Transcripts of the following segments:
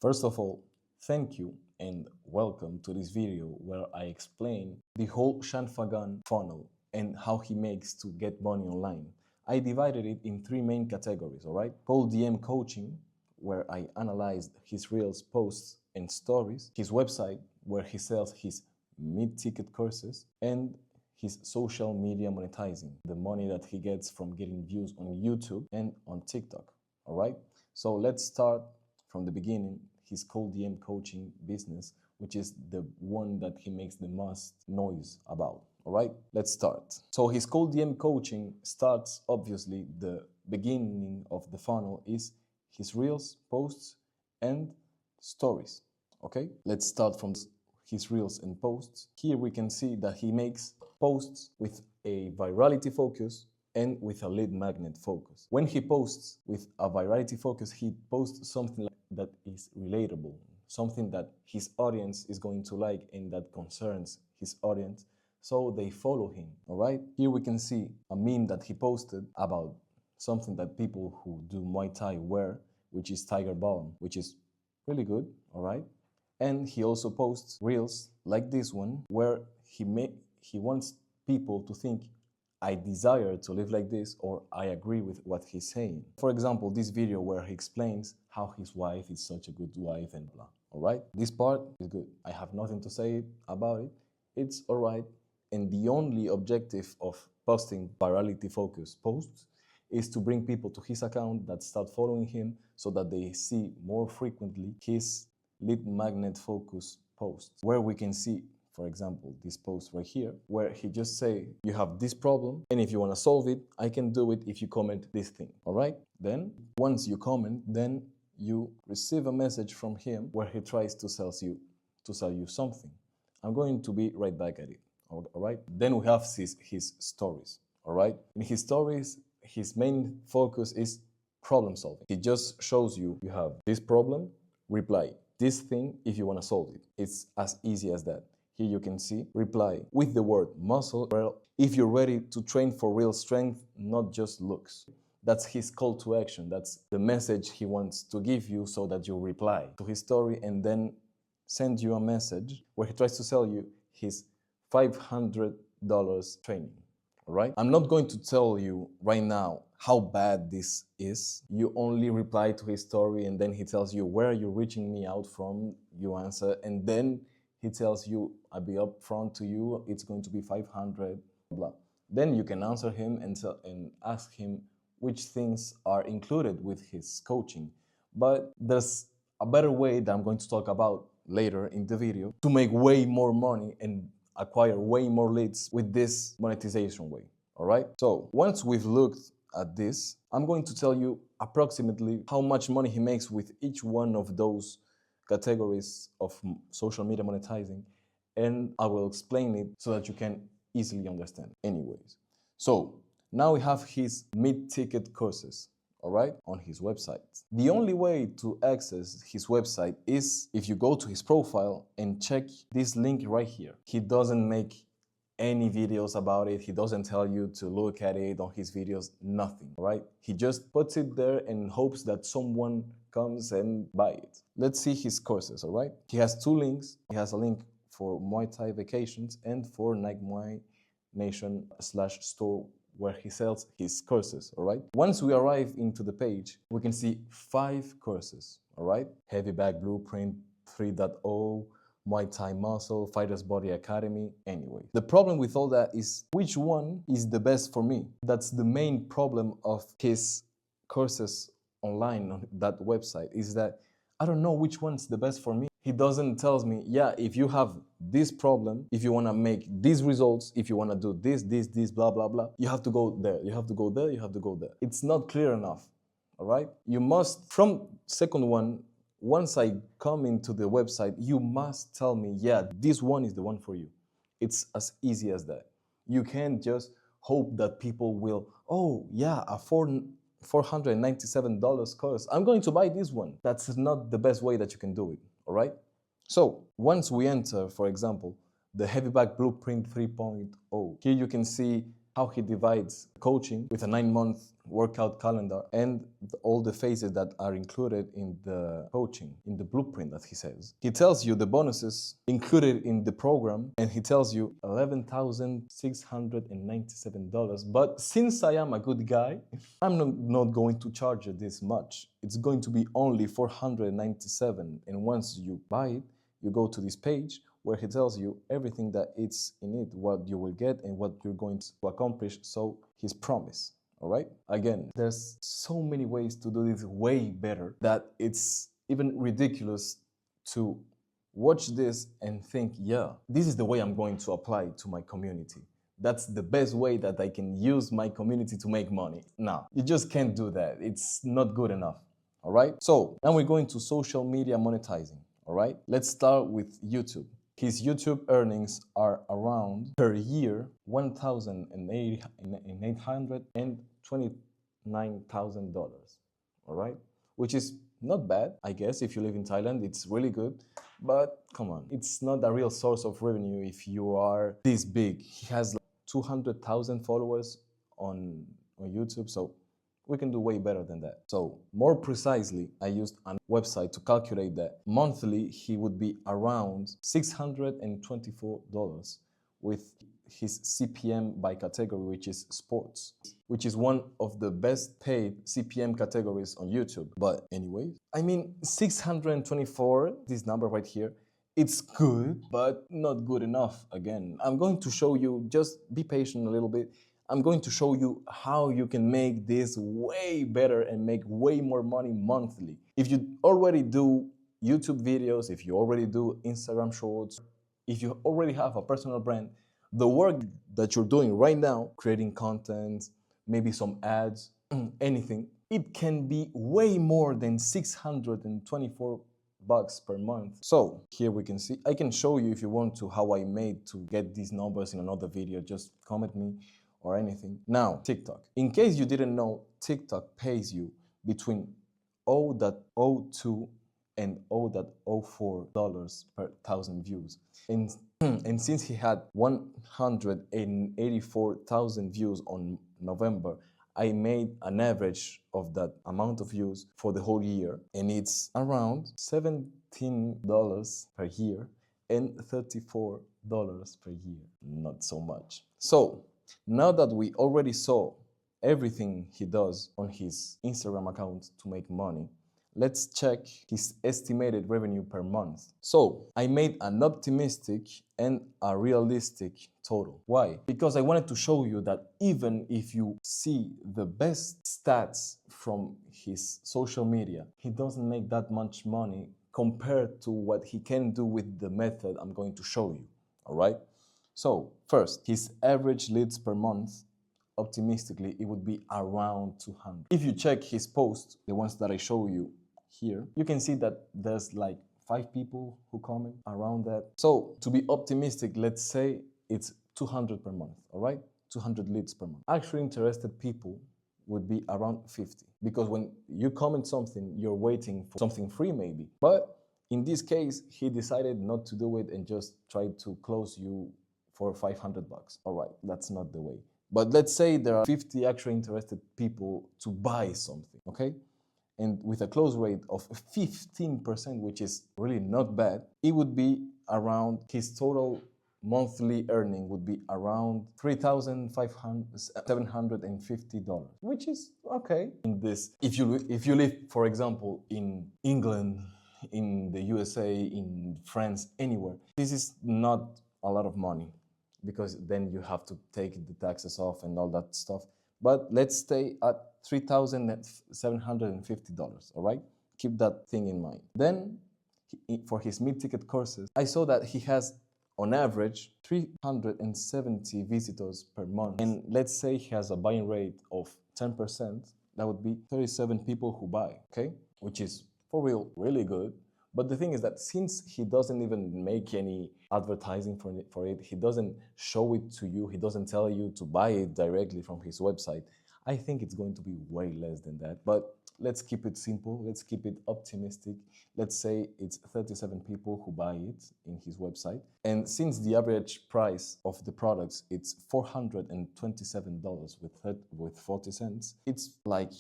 First of all, thank you and welcome to this video where I explain the whole Shanfagan funnel and how he makes to get money online. I divided it in three main categories, alright? Cold DM coaching, where I analyzed his reels, posts, and stories, his website, where he sells his mid-ticket courses, and his social media monetizing, the money that he gets from getting views on YouTube and on TikTok, alright? So let's start from the beginning, his cold DM coaching business, which is the one that he makes the most noise about. All right, let's start. So his cold DM coaching starts, obviously, the beginning of the funnel is his reels, posts, and stories. Okay, let's start from his reels and posts. Here we can see that he makes posts with a virality focus and with a lead magnet focus. When he posts with a virality focus, he posts something that is relatable, something that his audience is going to like and that concerns his audience, so they follow him. All right, here we can see a meme that he posted about something that people who do Muay Thai wear, which is tiger balm, which is really good. All right, and he also posts reels like this one where he wants people to think, I desire to live like this, or I agree with what he's saying. For example, this video where he explains how his wife is such a good wife and blah. All right, this part is good. I have nothing to say about it. It's all right. And the only objective of posting virality focused posts is to bring people to his account that start following him so that they see more frequently his lead magnet focus posts, where we can see, for example, this post right here, where he just say, you have this problem, and if you want to solve it, I can do it if you comment this thing. All right, then once you comment, then you receive a message from him where he tries to sell you something. I'm going to be right back at it. All right, then we have his stories. All right, in his stories, his main focus is problem solving. He just shows you have this problem, reply this thing if you want to solve it. It's as easy as that. Here you can see, reply with the word muscle, well, if you're ready to train for real strength, not just looks. That's his call to action. That's the message he wants to give you so that you reply to his story and then send you a message where he tries to sell you his $500 training. All right? I'm not going to tell you right now how bad this is. You only reply to his story and then he tells you, where are you reaching me out from? You answer, and then he tells you, I'll be upfront to you, it's going to be 500, blah. Then you can answer him and ask him which things are included with his coaching. But there's a better way that I'm going to talk about later in the video to make way more money and acquire way more leads with this monetization way. All right. So once we've looked at this, I'm going to tell you approximately how much money he makes with each one of those categories of social media monetizing, and I will explain it so that you can easily understand. Anyways, so now we have his mid-ticket courses, all right, on his website. The only way to access his website is if you go to his profile and check this link right here. He doesn't make any videos about it. He doesn't tell you to look at it on his videos, nothing, right? He just puts it there and hopes that someone comes and buy it. Let's see his courses, all right? He has two links. He has a link for Muay Thai vacations and for Nike Muay Nation /store where he sells his courses, all right? Once we arrive into the page, we can see 5 courses, all right? Heavy Bag Blueprint 3.0, Muay Thai Muscle, Fighter's Body Academy, anyway. The problem with all that is which one is the best for me? That's the main problem of his courses online on that website, is that I don't know which one's the best for me. He doesn't tell me, yeah, if you have this problem, if you want to make these results, if you want to do this, blah, blah, blah, you have to go there, you have to go there, you have to go there. It's not clear enough, all right? You must, from second one, once I come into the website, you must tell me, yeah, this one is the one for you. It's as easy as that. You can't just hope that people will, oh, yeah, a $497 course, I'm going to buy this one. That's not the best way that you can do it, all right? So once we enter, for example, the Heavy Bag Blueprint 3.0, here you can see how he divides coaching with a 9-month workout calendar and all the phases that are included in the coaching, in the blueprint that he says. He tells you the bonuses included in the program, and he tells you $11,697. But since I am a good guy, I'm not going to charge you this much. It's going to be only $497. And once you buy it, you go to this page where he tells you everything that it's in it, what you will get and what you're going to accomplish. So his promise. All right. Again, there's so many ways to do this way better that it's even ridiculous to watch this and think, yeah, this is the way I'm going to apply to my community. That's the best way that I can use my community to make money. No, you just can't do that. It's not good enough. All right. So now we're going to social media monetizing. All right. Let's start with YouTube. His YouTube earnings are around per year $1,829,000, all right? Which is not bad, I guess. If you live in Thailand, it's really good. But come on, it's not a real source of revenue if you are this big. He has like 200,000 followers on YouTube, so we can do way better than that. So more precisely, I used a website to calculate that. Monthly, he would be around $624 with his CPM by category, which is sports, which is one of the best paid CPM categories on YouTube. But anyway, I mean, 624, this number right here, it's good, but not good enough. Again, I'm going to show you, just be patient a little bit. I'm going to show you how you can make this way better and make way more money monthly. If you already do YouTube videos, if you already do Instagram shorts, if you already have a personal brand, the work that you're doing right now, creating content, maybe some ads, anything, it can be way more than 624 bucks per month. So here we can see, I can show you if you want to how I made to get these numbers in another video. Just comment me or anything. Now, TikTok. In case you didn't know, TikTok pays you between $0.02 and $0.04 per thousand views. And since he had 184,000 views on November, I made an average of that amount of views for the whole year, and it's around $17 per year and $34 per year. Not so much. So now that we already saw everything he does on his Instagram account to make money, let's check his estimated revenue per month. So I made an optimistic and a realistic total. Why? Because I wanted to show you that even if you see the best stats from his social media, he doesn't make that much money compared to what he can do with the method I'm going to show you. All right? So first, his average leads per month, optimistically, it would be around 200. If you check his posts, the ones that I show you here, you can see that there's like 5 people who comment around that. So to be optimistic, let's say it's 200 per month, all right? 200 leads per month. Actually interested people would be around 50, because when you comment something, you're waiting for something free maybe. But in this case, he decided not to do it and just tried to close you for 500 bucks. All right, that's not the way. But let's say there are 50 actually interested people to buy something, okay? And with a close rate of 15%, which is really not bad, it would be around, his total monthly earning would be around $3,750, which is okay. In this, if you live, for example, in England, in the USA, in France, anywhere, this is not a lot of money, because then you have to take the taxes off and all that stuff. But let's stay at $3,750, all right? Keep that thing in mind. Then, for his mid-ticket courses, I saw that he has, on average, 370 visitors per month. And let's say he has a buying rate of 10%, that would be 37 people who buy, okay? Which is, for real, really good. But the thing is that since he doesn't even make any advertising for it, he doesn't show it to you, he doesn't tell you to buy it directly from his website, I think it's going to be way less than that. But let's keep it simple. Let's keep it optimistic. Let's say it's 37 people who buy it in his website. And since the average price of the products, it's $427 with 40 cents, it's like,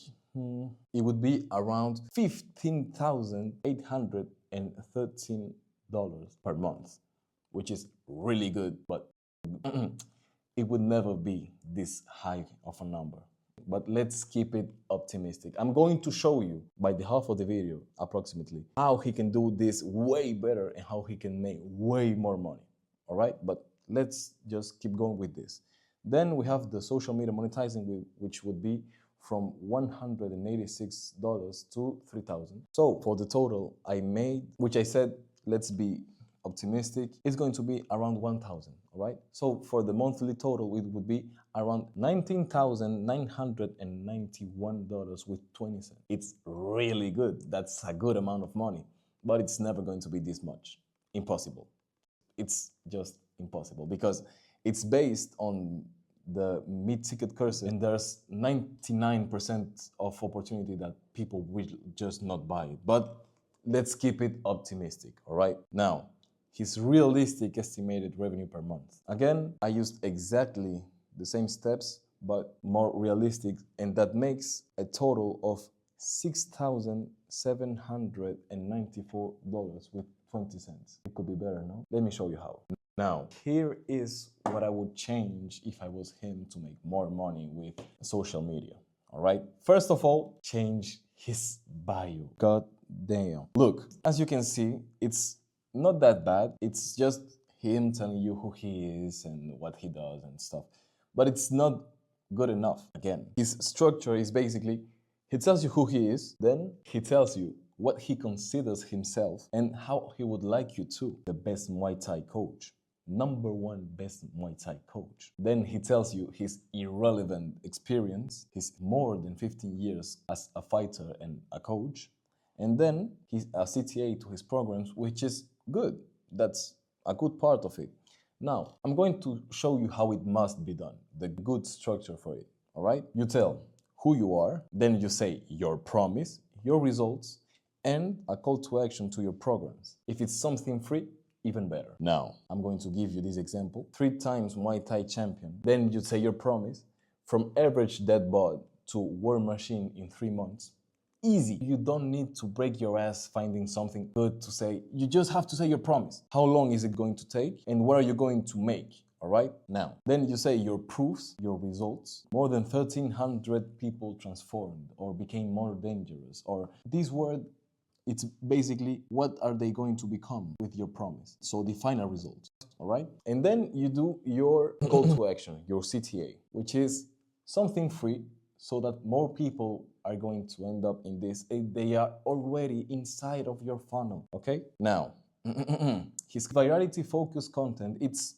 it would be around $15,813 per month, which is really good, but it would never be this high of a number. But let's keep it optimistic. I'm going to show you by the half of the video, approximately, how he can do this way better and how he can make way more money. All right, but let's just keep going with this. Then we have the social media monetizing, which would be from $186 to $3,000. So for the total I made, which I said, let's be optimistic, it's going to be around 1,000, all right? So for the monthly total, it would be around $19,991 with 20 cents. It's really good. That's a good amount of money, but it's never going to be this much. Impossible. It's just impossible because it's based on the mid-ticket courses, and there's 99% of opportunity that people will just not buy it. But let's keep it optimistic, all right? Now, his realistic estimated revenue per month. Again, I used exactly the same steps, but more realistic, and that makes a total of $6,794 with 20 cents. It could be better, no? Let me show you how. Now, here is what I would change if I was him to make more money with social media, all right? First of all, change his bio. God damn. Look, as you can see, it's not that bad. It's just him telling you who he is and what he does and stuff. But it's not good enough. Again, his structure is basically, he tells you who he is, then he tells you what he considers himself and how he would like you to. The best Muay Thai coach. #1 best Muay Thai coach. Then he tells you his irrelevant experience, his more than 15 years as a fighter and a coach. And then he's a CTA to his programs, which is good. That's a good part of it. Now, I'm going to show you how it must be done, the good structure for it, all right? You tell who you are, then you say your promise, your results, and a call to action to your programs. If it's something free, even better. Now, I'm going to give you this example. 3 times Muay Thai champion. Then you say your promise, from average dead bod to war machine in 3 months. Easy. You don't need to break your ass finding something good to say. You just have to say your promise. How long is it going to take? And what are you going to make? All right? Now, then you say your proofs, your results. More than 1,300 people transformed or became more dangerous. Or this word, it's basically what are they going to become with your promise. So define a result, all right? And then you do your call to action, your CTA, which is something free so that more people are going to end up in this. They are already inside of your funnel, okay? Now, his virality focused content, it's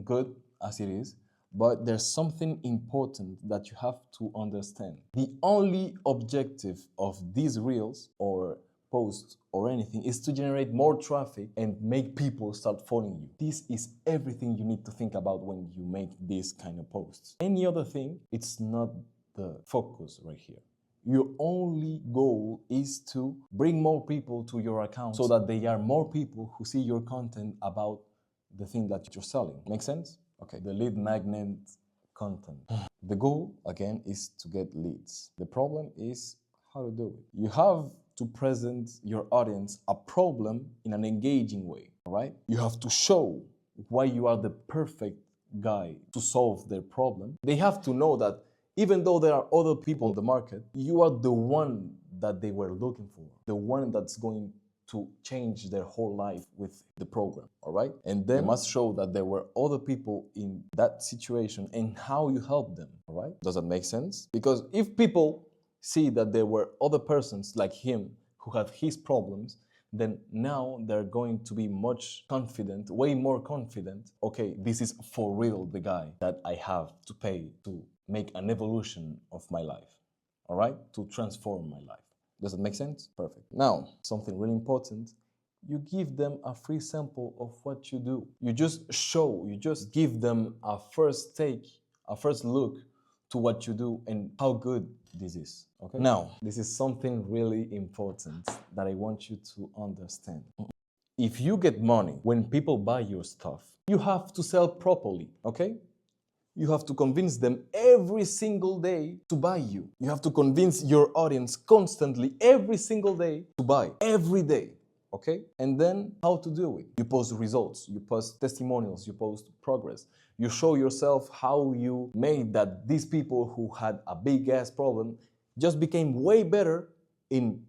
good as it is, but there's something important that you have to understand. The only objective of these reels or posts or anything is to generate more traffic and make people start following you. This is everything you need to think about when you make this kind of posts. Any other thing, it's not the focus right here. Your only goal is to bring more people to your account so that there are more people who see your content about the thing that you're selling. Make sense? Okay, the lead magnet content. The goal, again, is to get leads. The problem is how to do it. You have to present your audience a problem in an engaging way, all right? You have to show why you are the perfect guy to solve their problem. They have to know that even though there are other people in the market, you are the one that they were looking for, the one that's going to change their whole life with the program, all right? And then you must show that there were other people in that situation and how you help them, all right? Does that make sense? Because if people see that there were other persons like him who had his problems, then now they're going to be much confident, way more confident. Okay, this is for real the guy that I have to pay to make an evolution of my life, all right? To transform my life. Does it make sense? Perfect. Now, something really important, you give them a free sample of what you do. You just show, you just give them a first take, a first look to what you do and how good this is. Okay. Now, this is something really important that I want you to understand. If you get money when people buy your stuff, you have to sell properly, okay? You have to convince them every single day to buy you. You have to convince your audience constantly every single day to buy, every day, okay? And then how to do it? You post results, you post testimonials, you post progress. You show yourself how you made that these people who had a big ass problem just became way better in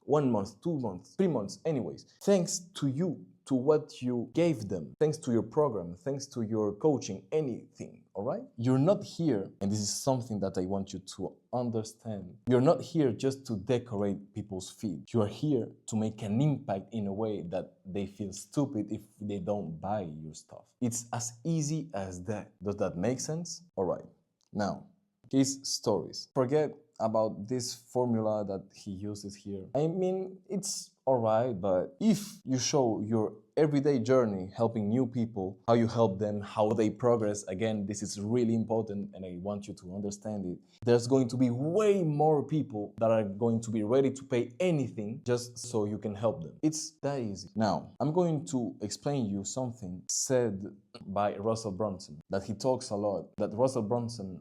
1 month, 2 months, 3 months, anyways. Thanks to you, to what you gave them, thanks to your program, thanks to your coaching, anything, all right? You're not here, and this is something that I want you to understand. You're not here just to decorate people's feed. You are here to make an impact in a way that they feel stupid if they don't buy your stuff. It's as easy as that. Does that make sense? All right. Now, case stories. Forget about this formula that he uses here. I mean, it's alright, but if you show your everyday journey helping new people, how you help them, how they progress, again, this is really important and I want you to understand it. There's going to be way more people that are going to be ready to pay anything just so you can help them. It's that easy. Now, I'm going to explain you something said by Russell Brunson, that he talks a lot, that Russell Brunson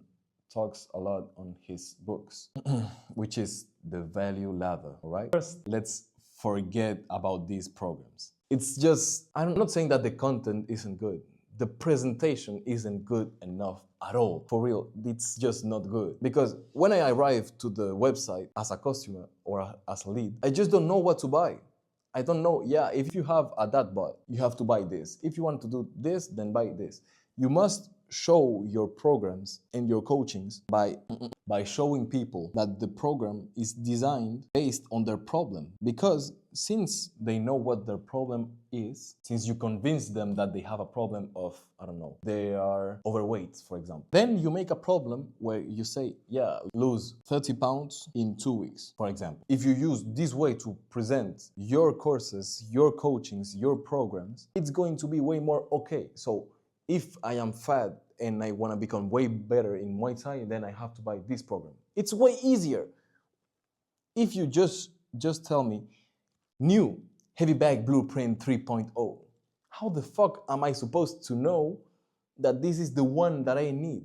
talks a lot on his books, which is the value ladder, all right? First, let's forget about these programs. It's just, I'm not saying that the content isn't good. The presentation isn't good enough at all. For real, it's just not good. Because when I arrive to the website as a customer or as a lead, I just don't know what to buy. I don't know, yeah, if you have a dat bot, you have to buy this. If you want to do this, then buy this. You must show your programs and your coachings by showing people that the program is designed based on their problem. Because since they know what their problem is, since you convince them that they have a problem of, I don't know, they are overweight, for example, then you make a problem where you say, yeah, lose 30 pounds in 2 weeks, for example. If you use this way to present your courses, your coachings, your programs, it's going to be way more okay. So if I am fat and I want to become way better in Muay Thai, then I have to buy this program. It's way easier. If you just tell me, new heavy bag blueprint 3.0, how the fuck am I supposed to know that this is the one that I need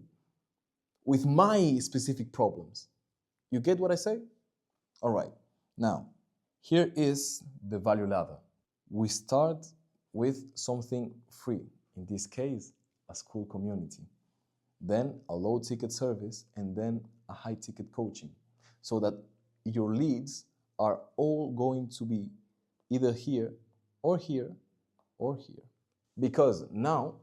with my specific problems? You get what I say? All right. Now, here is the value ladder. We start with something free. In this case, a school community, then a low ticket service, and then a high ticket coaching, so that your leads are all going to be either here or here or here. Because now,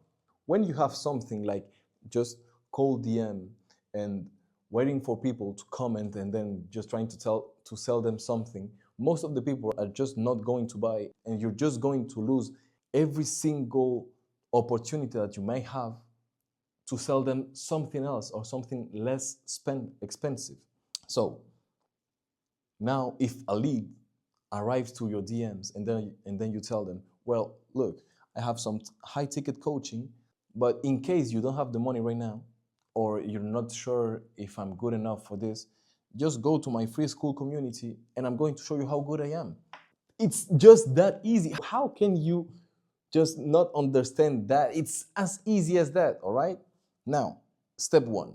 when you have something like just cold DM and waiting for people to comment and then just trying to sell them something, most of the people are just not going to buy, and you're just going to lose every single opportunity that you may have to sell them something else or something less expensive. So now if a lead arrives to your DMs and then you tell them, well, look, I have some high ticket coaching, but in case you don't have the money right now, or you're not sure if I'm good enough for this, just go to my free school community and I'm going to show you how good I am. It's just that easy. How can you just not understand that? It's as easy as that, all right? Now, step 1,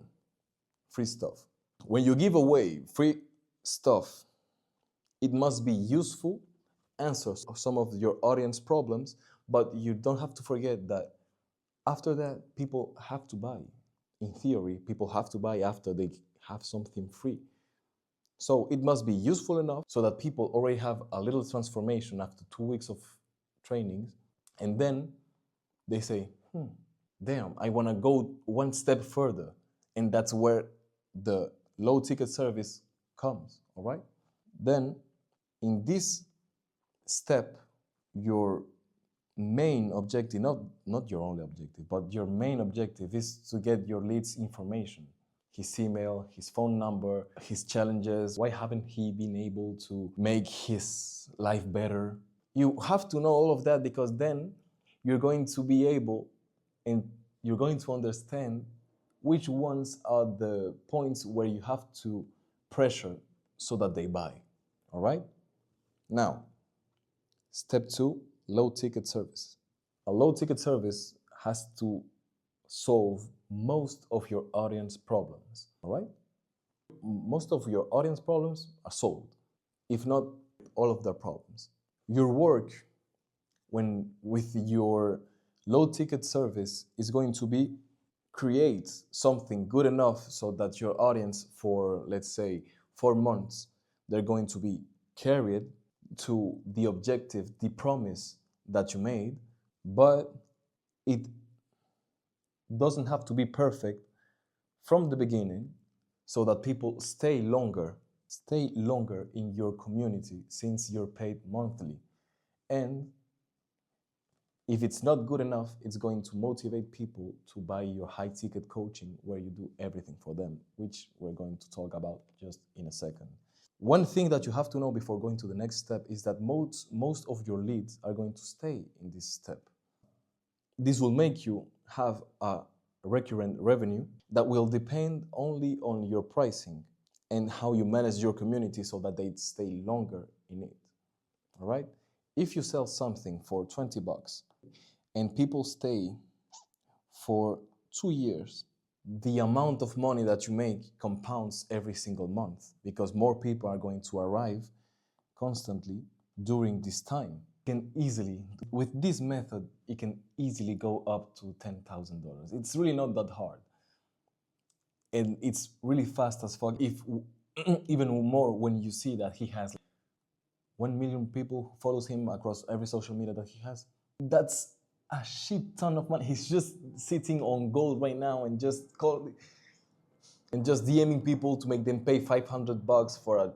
free stuff. When you give away free stuff, it must be useful, answer some of your audience problems, but you don't have to forget that after that, people have to buy. In theory, people have to buy after they have something free. So it must be useful enough so that people already have a little transformation after 2 weeks of trainings. And then they say, damn, I want to go one step further. And that's where the low ticket service comes, all right? Then in this step, your main objective, not your only objective, but your main objective is to get your lead's information. His email, his phone number, his challenges, why haven't he been able to make his life better? You have to know all of that, because then you're going to be able and you're going to understand which ones are the points where you have to pressure so that they buy. All right? Now, step two, low ticket service. A low ticket service has to solve most of your audience problems. All right? Most of your audience problems are solved, if not all of their problems. Your work when with your low ticket service is going to be create something good enough so that your audience for, let's say, 4 months, they're going to be carried to the objective, the promise that you made, but it doesn't have to be perfect from the beginning so that people stay longer in your community since you're paid monthly. And if it's not good enough, it's going to motivate people to buy your high ticket coaching where you do everything for them, which we're going to talk about just in a second. One thing that you have to know before going to the next step is that most of your leads are going to stay in this step. This will make you have a recurrent revenue that will depend only on your pricing and how you manage your community so that they stay longer in it. All right? If you sell something for 20 bucks and people stay for 2 years, the amount of money that you make compounds every single month because more people are going to arrive constantly during this time. Can easily, with this method, it can easily go up to $10,000. It's really not that hard. And it's really fast as fuck. If even more when you see that he has 1 million people who follows him across every social media that he has. That's a shit ton of money. He's just sitting on gold right now and just DMing people to make them pay 500 bucks for a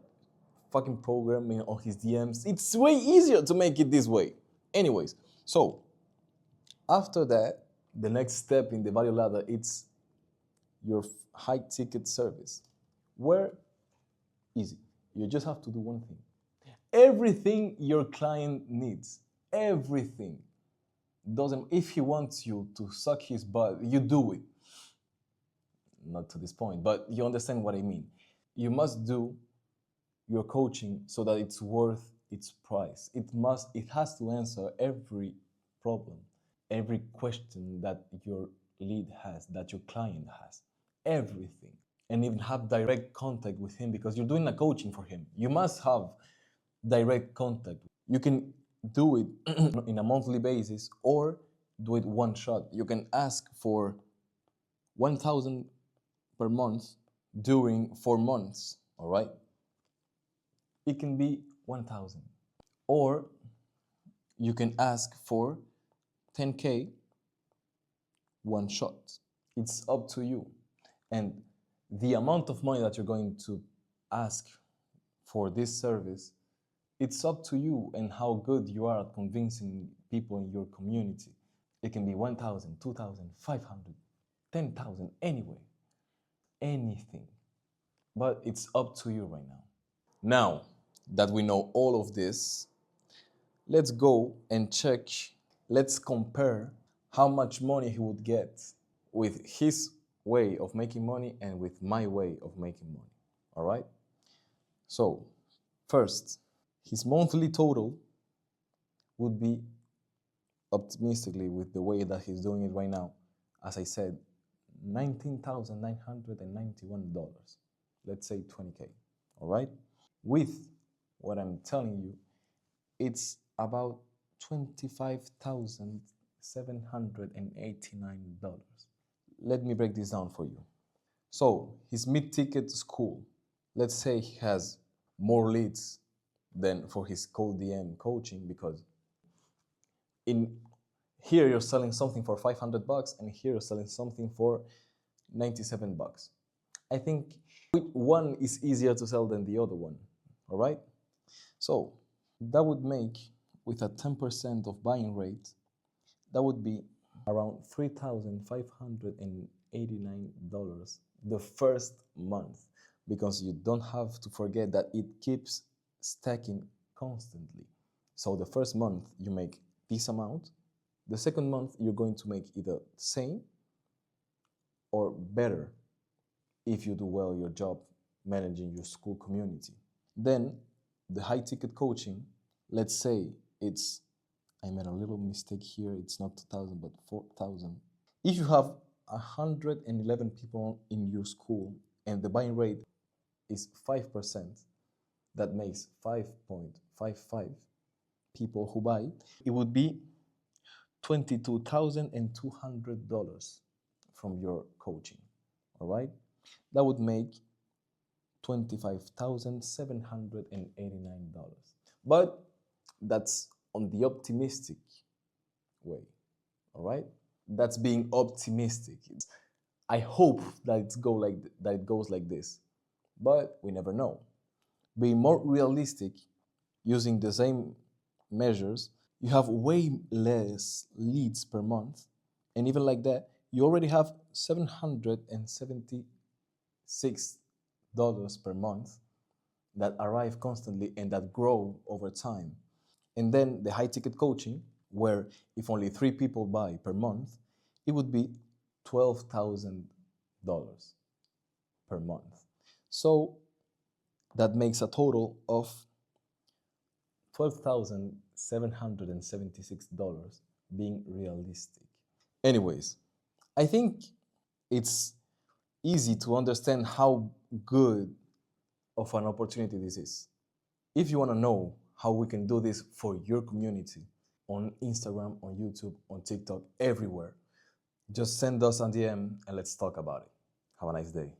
fucking program on his DMs. It's way easier to make it this way. Anyways, so after that, the next step in the value ladder, it's your high ticket service. Where easy. You just have to do one thing. Everything your client needs, everything. Doesn't, if he wants you to suck his butt, you do it. Not to this point, but you understand what I mean. You must do your coaching so that it's worth its price. It has to answer every problem, every question that your lead has, that your client has, everything. And even have direct contact with him because you're doing a coaching for him. You must have direct contact. You can do it in a monthly basis or do it one shot. You can ask for 1,000 per month during 4 months, all right? It can be 1,000. Or you can ask for 10K one shot. It's up to you. And the amount of money that you're going to ask for this service, it's up to you and how good you are at convincing people in your community. It can be 1,000, 2,000, 500, 10,000, anyway, anything. But it's up to you right now. Now that we know all of this, let's go and check, let's compare how much money he would get with his way of making money and with my way of making money, all right? So, first, his monthly total would be, optimistically with the way that he's doing it right now, as I said, $19,991. Let's say 20K, all right? With what I'm telling you, it's about $25,789. Let me break this down for you. So his mid-ticket school, let's say he has more leads than for his cold DM coaching because in here you're selling something for 500 bucks and here you're selling something for 97 bucks. I think one is easier to sell than the other one, all right? So that would make, with a 10% of buying rate, that would be around $3,589 the first month, because you don't have to forget that it keeps stacking constantly. So the first month you make this amount, the second month you're going to make either the same or better if you do well your job managing your school community. Then the high ticket coaching, let's say it's, I made a little mistake here, it's not 2,000 but 4,000. If you have 111 people in your school and the buying rate is 5%, that makes 5.55 people who buy, it would be $22,200 from your coaching. All right? That would make $25,789. But that's on the optimistic way. All right? That's being optimistic. I hope that it goes like this, but we never know. Being more realistic, using the same measures, you have way less leads per month, and even like that, you already have $776 per month that arrive constantly and that grow over time. And then the high ticket coaching, where if only 3 people buy per month, it would be $12,000 per month. So that makes a total of $12,776 being realistic. Anyways, I think it's easy to understand how good of an opportunity this is. If you want to know how we can do this for your community on Instagram, on YouTube, on TikTok, everywhere, just send us a DM and let's talk about it. Have a nice day.